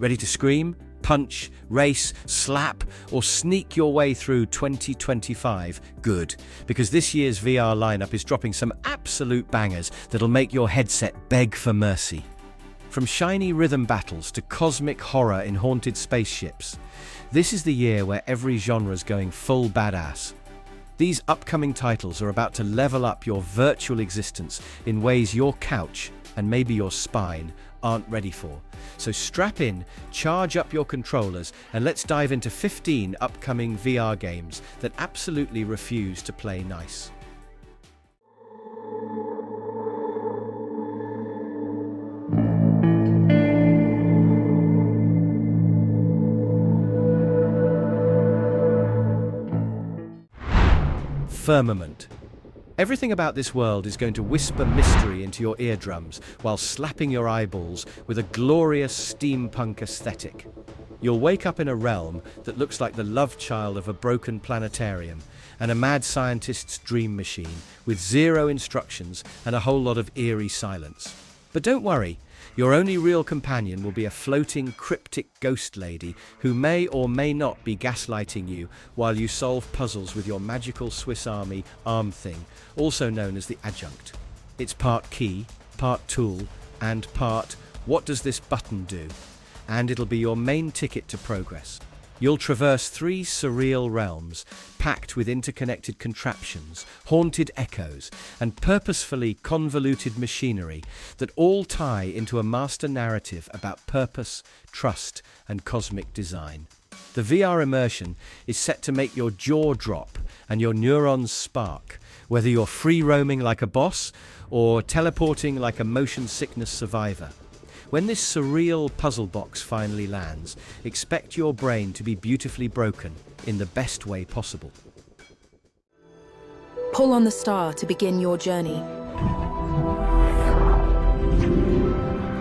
Ready to scream, punch, race, slap, or sneak your way through 2025? Good, because this year's VR lineup is dropping some absolute bangers that'll make your headset beg for mercy. From shiny rhythm battles to cosmic horror in haunted spaceships, this is the year where every genre's going full badass. These upcoming titles are about to level up your virtual existence in ways your couch and maybe your spine aren't ready for. So strap in, charge up your controllers, and let's dive into 15 upcoming VR games that absolutely refuse to play nice. Firmament. Everything about this world is going to whisper mystery into your eardrums while slapping your eyeballs with a glorious steampunk aesthetic. You'll wake up in a realm that looks like the love child of a broken planetarium and a mad scientist's dream machine with zero instructions and a whole lot of eerie silence. But don't worry, your only real companion will be a floating, cryptic ghost lady who may or may not be gaslighting you while you solve puzzles with your magical Swiss Army arm thing, also known as the adjunct. It's part key, part tool, and part what does this button do? And it'll be your main ticket to progress. You'll traverse 3 surreal realms, packed with interconnected contraptions, haunted echoes, and purposefully convoluted machinery that all tie into a master narrative about purpose, trust, and cosmic design. The VR immersion is set to make your jaw drop and your neurons spark, whether you're free roaming like a boss or teleporting like a motion sickness survivor. When this surreal puzzle box finally lands, expect your brain to be beautifully broken in the best way possible. Pull on the star to begin your journey.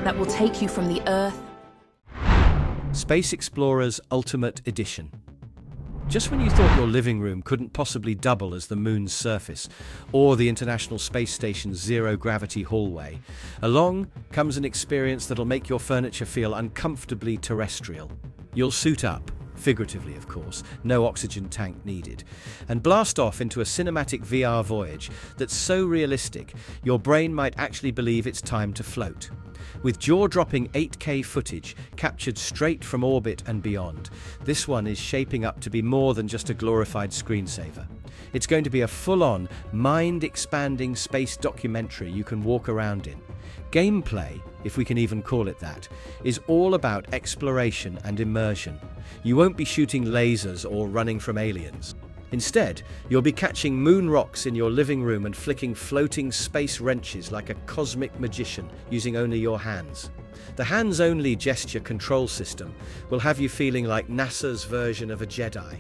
That will take you from the Earth. Space Explorers Ultimate Edition. Just when you thought your living room couldn't possibly double as the moon's surface or the International Space Station's zero-gravity hallway, along comes an experience that'll make your furniture feel uncomfortably terrestrial. You'll suit up, figuratively of course, no oxygen tank needed, and blast off into a cinematic VR voyage that's so realistic your brain might actually believe it's time to float. With jaw-dropping 8K footage captured straight from orbit and beyond, this one is shaping up to be more than just a glorified screensaver. It's going to be a full-on, mind-expanding space documentary you can walk around in. Gameplay, if we can even call it that, is all about exploration and immersion. You won't be shooting lasers or running from aliens. Instead, you'll be catching moon rocks in your living room and flicking floating space wrenches like a cosmic magician using only your hands. The hands-only gesture control system will have you feeling like NASA's version of a Jedi.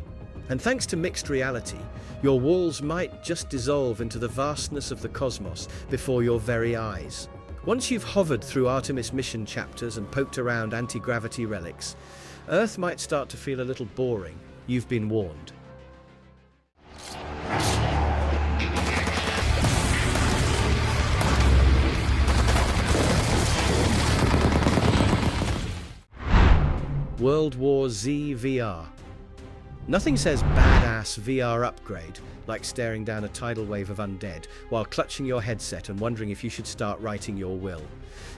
And thanks to mixed reality, your walls might just dissolve into the vastness of the cosmos before your very eyes. Once you've hovered through Artemis mission chapters and poked around anti-gravity relics, Earth might start to feel a little boring. You've been warned. World War Z VR. Nothing says badass VR upgrade like staring down a tidal wave of undead while clutching your headset and wondering if you should start writing your will.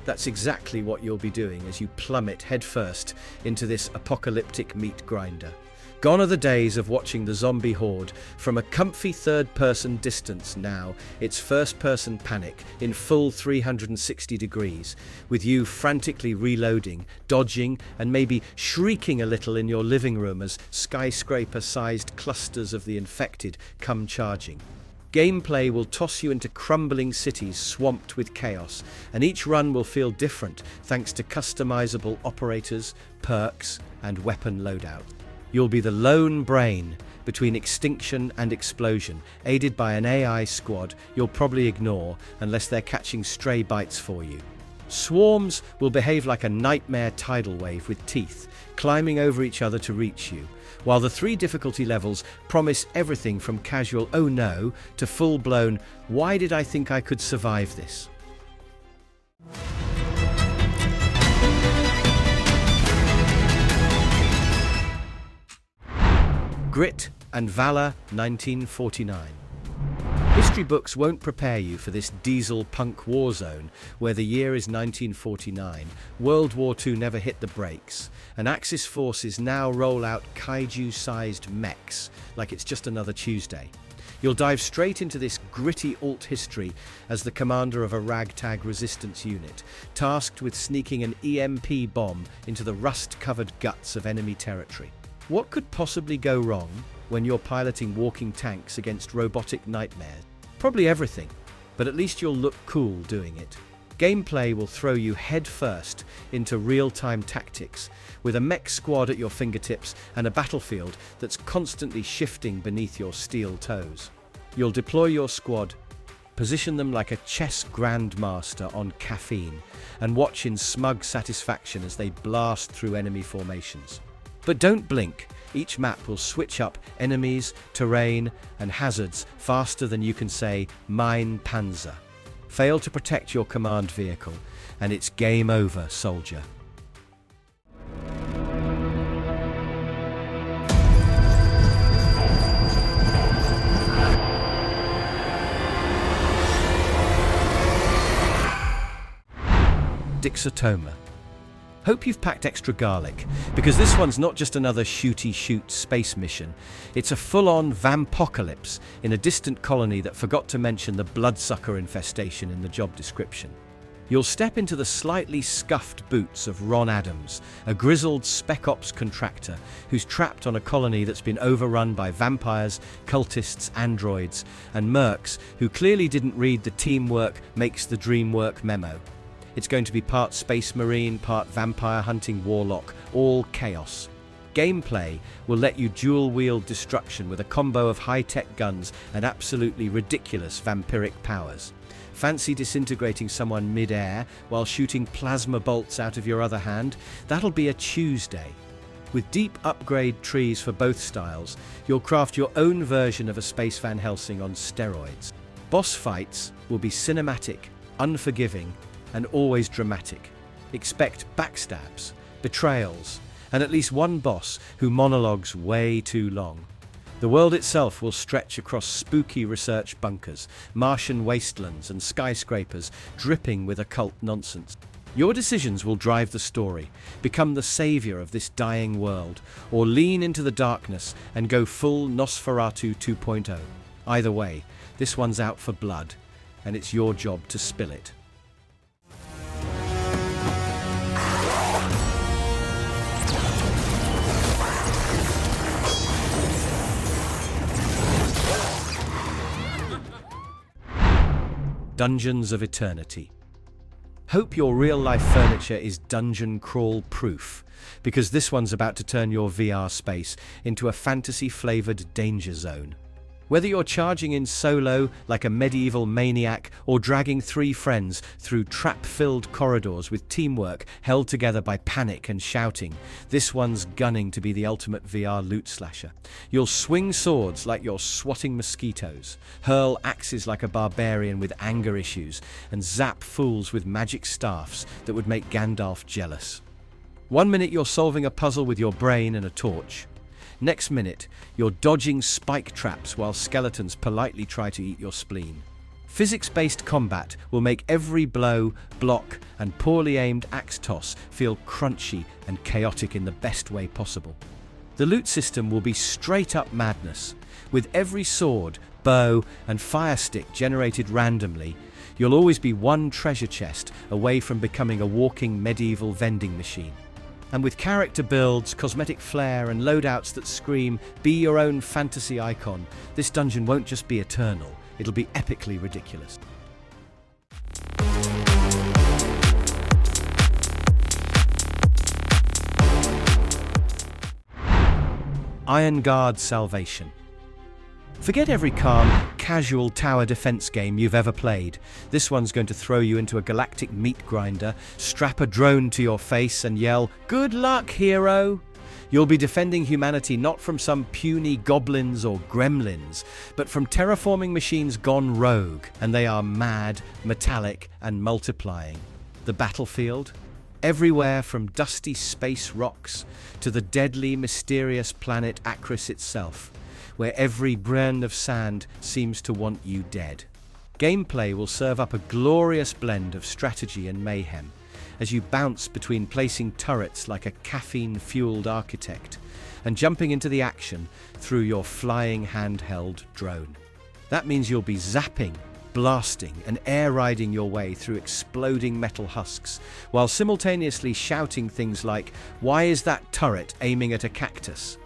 That's exactly what you'll be doing as you plummet headfirst into this apocalyptic meat grinder. Gone are the days of watching the zombie horde from a comfy third-person distance. Now it's first-person panic in full 360 degrees, with you frantically reloading, dodging, and maybe shrieking a little in your living room as skyscraper-sized clusters of the infected come charging. Gameplay will toss you into crumbling cities swamped with chaos, and each run will feel different thanks to customizable operators, perks, and weapon loadout. You'll be the lone brain between extinction and explosion, aided by an AI squad you'll probably ignore unless they're catching stray bites for you. Swarms will behave like a nightmare tidal wave with teeth, climbing over each other to reach you, while the 3 difficulty levels promise everything from casual "oh no" to full-blown "why did I think I could survive this?" Grit and Valor 1949. History books won't prepare you for this diesel punk war zone where the year is 1949, World War II never hit the brakes, and Axis forces now roll out kaiju-sized mechs like it's just another Tuesday. You'll dive straight into this gritty alt history as the commander of a ragtag resistance unit, tasked with sneaking an EMP bomb into the rust-covered guts of enemy territory. What could possibly go wrong when you're piloting walking tanks against robotic nightmares? Probably everything, but at least you'll look cool doing it. Gameplay will throw you headfirst into real-time tactics, with a mech squad at your fingertips and a battlefield that's constantly shifting beneath your steel toes. You'll deploy your squad, position them like a chess grandmaster on caffeine, and watch in smug satisfaction as they blast through enemy formations. But don't blink. Each map will switch up enemies, terrain, and hazards faster than you can say, "Mein Panzer." Fail to protect your command vehicle, and it's game over, soldier. Dixotomia. Hope you've packed extra garlic, because this one's not just another shooty-shoot space mission. It's a full-on vampocalypse in a distant colony that forgot to mention the bloodsucker infestation in the job description. You'll step into the slightly scuffed boots of Ron Adams, a grizzled spec ops contractor who's trapped on a colony that's been overrun by vampires, cultists, androids, and mercs who clearly didn't read the teamwork makes the dream work memo. It's going to be part Space Marine, part vampire hunting warlock, all chaos. Gameplay will let you dual-wield destruction with a combo of high-tech guns and absolutely ridiculous vampiric powers. Fancy disintegrating someone mid-air while shooting plasma bolts out of your other hand? That'll be a Tuesday. With deep upgrade trees for both styles, you'll craft your own version of a Space Van Helsing on steroids. Boss fights will be cinematic, unforgiving, and always dramatic. Expect backstabs, betrayals, and at least one boss who monologues way too long. The world itself will stretch across spooky research bunkers, Martian wastelands, and skyscrapers dripping with occult nonsense. Your decisions will drive the story, become the savior of this dying world, or lean into the darkness and go full Nosferatu 2.0. Either way, this one's out for blood, and it's your job to spill it. Dungeons of Eternity. Hope your real-life furniture is dungeon crawl proof, because this one's about to turn your VR space into a fantasy-flavored danger zone. Whether you're charging in solo like a medieval maniac or dragging three friends through trap-filled corridors with teamwork held together by panic and shouting, this one's gunning to be the ultimate VR loot slasher. You'll swing swords like you're swatting mosquitoes, hurl axes like a barbarian with anger issues, and zap fools with magic staffs that would make Gandalf jealous. One minute you're solving a puzzle with your brain and a torch. Next minute, you're dodging spike traps while skeletons politely try to eat your spleen. Physics-based combat will make every blow, block, and poorly aimed axe toss feel crunchy and chaotic in the best way possible. The loot system will be straight-up madness. With every sword, bow, and fire stick generated randomly, you'll always be one treasure chest away from becoming a walking medieval vending machine. And with character builds, cosmetic flair, and loadouts that scream, "Be your own fantasy icon," this dungeon won't just be eternal, it'll be epically ridiculous. Iron Guard Salvation. Forget every calm, casual tower defense game you've ever played. This one's going to throw you into a galactic meat grinder, strap a drone to your face and yell, "Good luck, hero!" You'll be defending humanity not from some puny goblins or gremlins, but from terraforming machines gone rogue, and they are mad, metallic, and multiplying. The battlefield? Everywhere from dusty space rocks to the deadly, mysterious planet Acris itself, where every grain of sand seems to want you dead. Gameplay will serve up a glorious blend of strategy and mayhem as you bounce between placing turrets like a caffeine-fueled architect and jumping into the action through your flying handheld drone. That means you'll be zapping, blasting and air riding your way through exploding metal husks while simultaneously shouting things like, "Why is that turret aiming at a cactus?"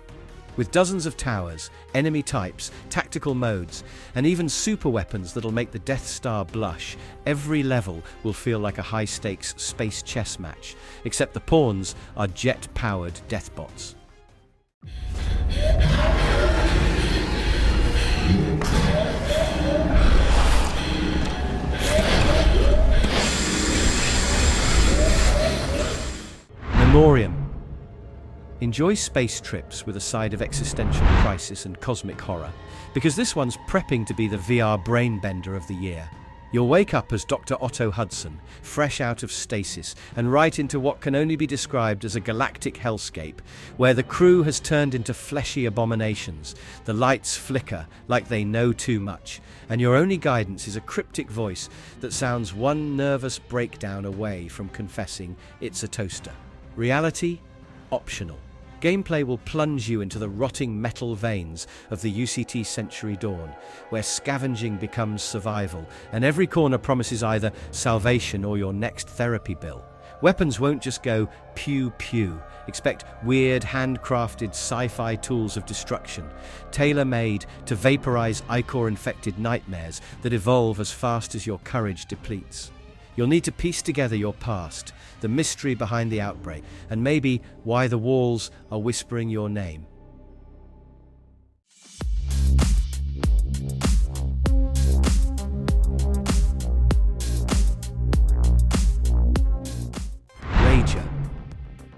With dozens of towers, enemy types, tactical modes, and even super weapons that'll make the Death Star blush, every level will feel like a high-stakes space chess match, except the pawns are jet-powered deathbots. Memoreum. Enjoy space trips with a side of existential crisis and cosmic horror, because this one's prepping to be the VR brainbender of the year. You'll wake up as Dr. Otto Hudson, fresh out of stasis, and right into what can only be described as a galactic hellscape, where the crew has turned into fleshy abominations, the lights flicker like they know too much, and your only guidance is a cryptic voice that sounds one nervous breakdown away from confessing it's a toaster. Reality? Optional. Gameplay will plunge you into the rotting metal veins of the UCT Century Dawn, where scavenging becomes survival, and every corner promises either salvation or your next therapy bill. Weapons won't just go pew-pew. Expect weird, handcrafted sci-fi tools of destruction, tailor-made to vaporize ichor-infected nightmares that evolve as fast as your courage depletes. You'll need to piece together your past, the mystery behind the outbreak, and maybe why the walls are whispering your name. Rager.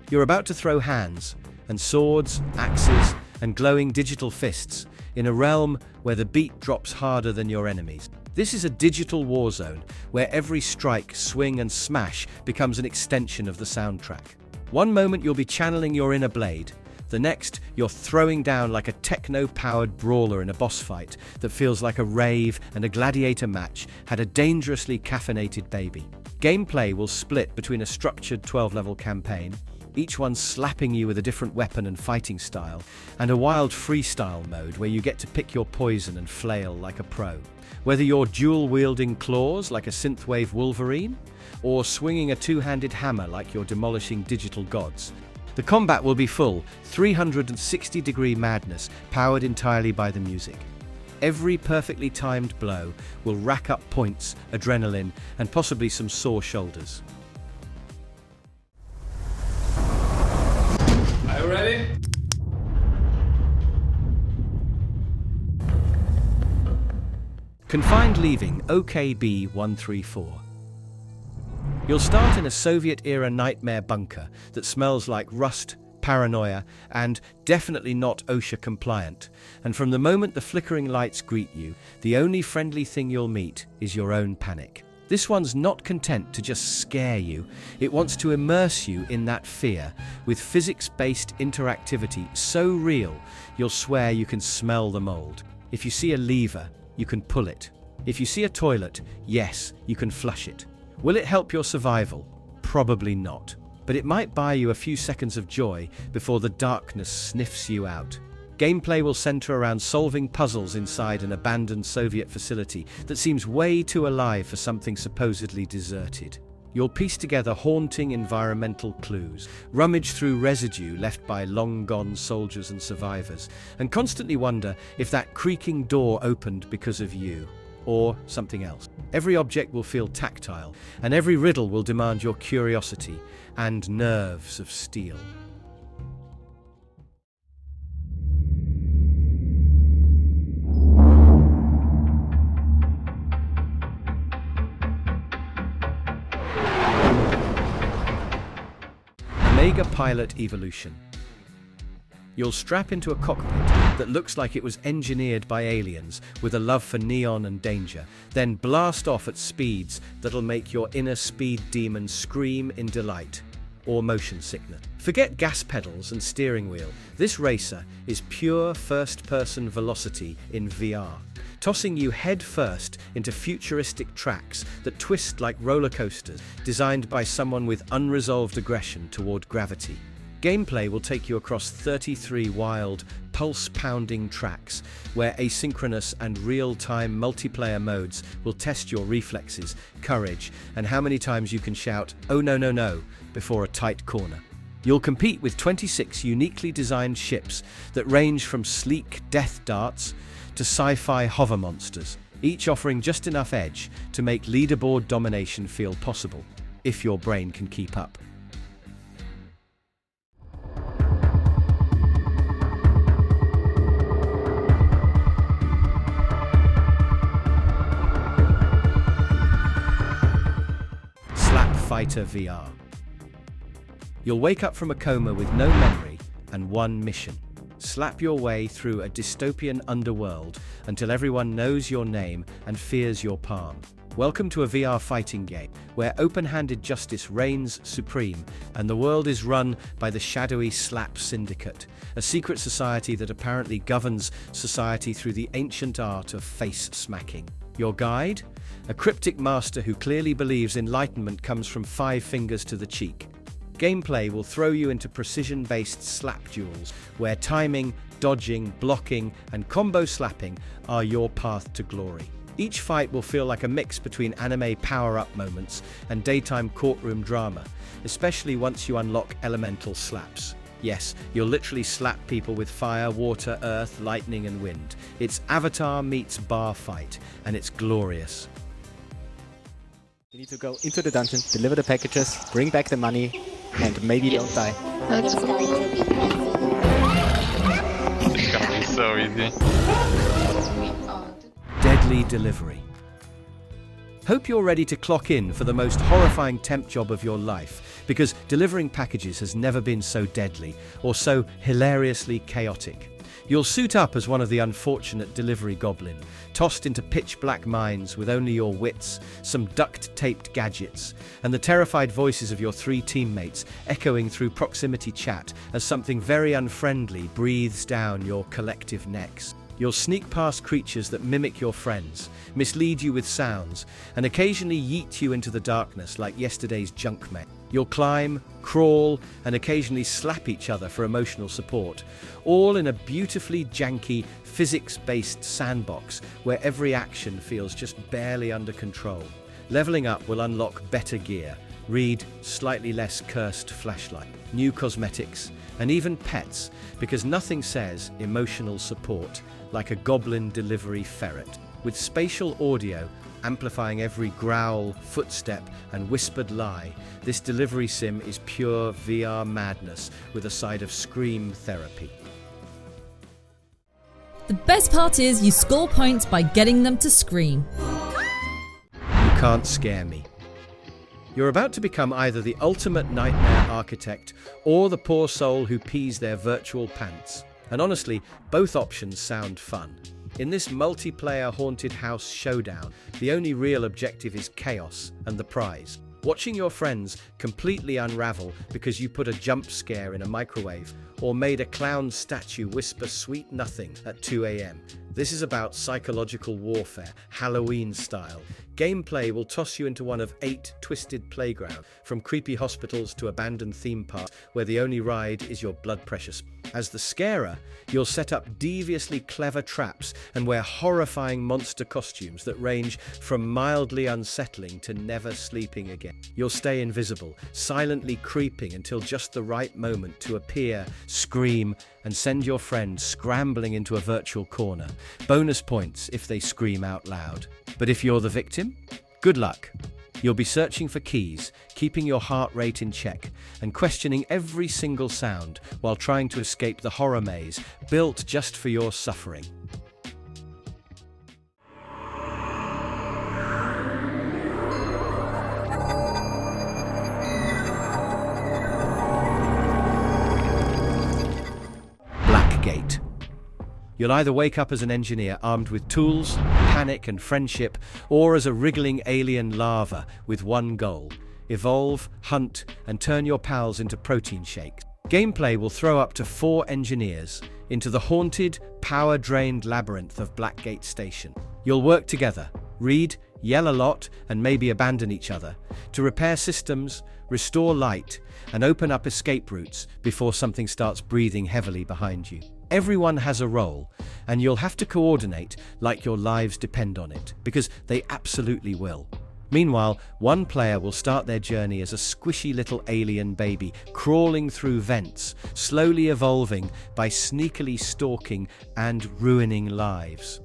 You're about to throw hands, and swords, axes, and glowing digital fists in a realm where the beat drops harder than your enemies. This is a digital war zone where every strike, swing, and smash becomes an extension of the soundtrack. One moment you'll be channeling your inner blade, the next you're throwing down like a techno-powered brawler in a boss fight that feels like a rave and a gladiator match had a dangerously caffeinated baby. Gameplay will split between a structured 12-level campaign, each one slapping you with a different weapon and fighting style, and a wild freestyle mode where you get to pick your poison and flail like a pro. Whether you're dual-wielding claws like a synthwave Wolverine, or swinging a two-handed hammer like you're demolishing digital gods, the combat will be full, 360-degree madness powered entirely by the music. Every perfectly timed blow will rack up points, adrenaline, and possibly some sore shoulders. Are you ready? Confined leaving OKB-134. You'll start in a Soviet-era nightmare bunker that smells like rust, paranoia, and definitely not OSHA compliant. And from the moment the flickering lights greet you, the only friendly thing you'll meet is your own panic. This one's not content to just scare you. It wants to immerse you in that fear with physics-based interactivity so real, you'll swear you can smell the mold. If you see a lever, you can pull it. If you see a toilet, yes, you can flush it. Will it help your survival? Probably not. But it might buy you a few seconds of joy before the darkness sniffs you out. Gameplay will center around solving puzzles inside an abandoned Soviet facility that seems way too alive for something supposedly deserted. You'll piece together haunting environmental clues, rummage through residue left by long-gone soldiers and survivors, and constantly wonder if that creaking door opened because of you, or something else. Every object will feel tactile, and every riddle will demand your curiosity and nerves of steel. Omega Pilot Evolution. You'll strap into a cockpit that looks like it was engineered by aliens with a love for neon and danger, then blast off at speeds that'll make your inner speed demon scream in delight. or motion sickness. Forget gas pedals and steering wheel. This racer is pure first-person velocity in VR, tossing you head first into futuristic tracks that twist like roller coasters designed by someone with unresolved aggression toward gravity. Gameplay will take you across 33 wild, pulse-pounding tracks where asynchronous and real-time multiplayer modes will test your reflexes, courage, and how many times you can shout, "Oh no, no, no," before a tight corner. You'll compete with 26 uniquely designed ships that range from sleek death darts to sci-fi hover monsters, each offering just enough edge to make leaderboard domination feel possible, if your brain can keep up. Fighter VR. You'll wake up from a coma with no memory and one mission. Slap your way through a dystopian underworld until everyone knows your name and fears your palm. Welcome to a VR fighting game where open-handed justice reigns supreme and the world is run by the shadowy Slap Syndicate, a secret society that apparently governs society through the ancient art of face smacking. Your guide? A cryptic master who clearly believes enlightenment comes from 5 fingers to the cheek. Gameplay will throw you into precision-based slap duels, where timing, dodging, blocking, and combo slapping are your path to glory. Each fight will feel like a mix between anime power-up moments and daytime courtroom drama, especially once you unlock elemental slaps. Yes, you'll literally slap people with fire, water, earth, lightning, and wind. It's Avatar meets bar fight, and it's glorious. You need to go into the dungeon, deliver the packages, bring back the money, and maybe don't die. It's going to be easy. It's gonna be so easy. Deadly delivery. Hope you're ready to clock in for the most horrifying temp job of your life, because delivering packages has never been so deadly or so hilariously chaotic. You'll suit up as one of the unfortunate delivery goblin, tossed into pitch-black mines with only your wits, some duct-taped gadgets, and the terrified voices of your 3 teammates echoing through proximity chat as something very unfriendly breathes down your collective necks. You'll sneak past creatures that mimic your friends, mislead you with sounds, and occasionally yeet you into the darkness like yesterday's junkmate. You'll climb, crawl, and occasionally slap each other for emotional support, all in a beautifully janky, physics-based sandbox where every action feels just barely under control. Leveling up will unlock better gear, read slightly less cursed flashlight, new cosmetics, and even pets, because nothing says emotional support like a goblin delivery ferret. With spatial audio amplifying every growl, footstep, and whispered lie, this delivery sim is pure VR madness with a side of scream therapy. The best part is you score points by getting them to scream. You can't scare me. You're about to become either the ultimate nightmare architect or the poor soul who pees their virtual pants. And honestly, both options sound fun. In this multiplayer haunted house showdown, the only real objective is chaos and the prize. Watching your friends completely unravel because you put a jump scare in a microwave or made a clown statue whisper sweet nothing at 2 a.m. This is about psychological warfare, Halloween style. Gameplay will toss you into one of 8 twisted playgrounds, from creepy hospitals to abandoned theme parks where the only ride is your blood pressure. As the scarer, you'll set up deviously clever traps and wear horrifying monster costumes that range from mildly unsettling to never sleeping again. You'll stay invisible, silently creeping until just the right moment to appear, scream, and send your friend scrambling into a virtual corner. Bonus points if they scream out loud. But if you're the victim, good luck. You'll be searching for keys, keeping your heart rate in check, and questioning every single sound while trying to escape the horror maze built just for your suffering. BlackGate. You'll either wake up as an engineer armed with tools, panic and friendship, or as a wriggling alien larva with one goal: evolve, hunt, and turn your pals into protein shakes. Gameplay will throw up to 4 engineers into the haunted, power-drained labyrinth of BlackGate Station. You'll work together, read, yell a lot, and maybe abandon each other, to repair systems, restore light, and open up escape routes before something starts breathing heavily behind you. Everyone has a role, and you'll have to coordinate like your lives depend on it, because they absolutely will. Meanwhile, one player will start their journey as a squishy little alien baby, crawling through vents, slowly evolving by sneakily stalking and ruining lives.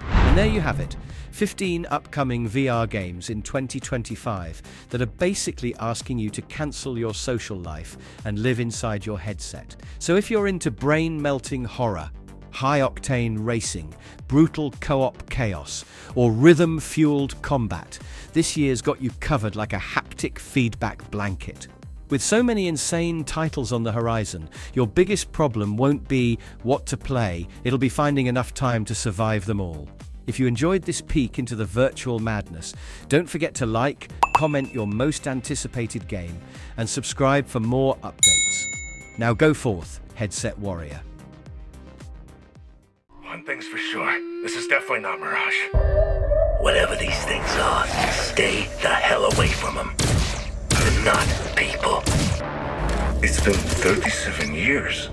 And there you have it, 15 upcoming VR games in 2025 that are basically asking you to cancel your social life and live inside your headset. So if you're into brain-melting horror, high-octane racing, brutal co-op chaos, or rhythm-fueled combat, this year's got you covered like a haptic feedback blanket. With so many insane titles on the horizon, your biggest problem won't be what to play, it'll be finding enough time to survive them all. If you enjoyed this peek into the virtual madness, don't forget to like, comment your most anticipated game, and subscribe for more updates. Now go forth, headset warrior. One thing's for sure, this is definitely not Mirage. Whatever these things are, stay the hell away from them. They're not people. It's been 37 years.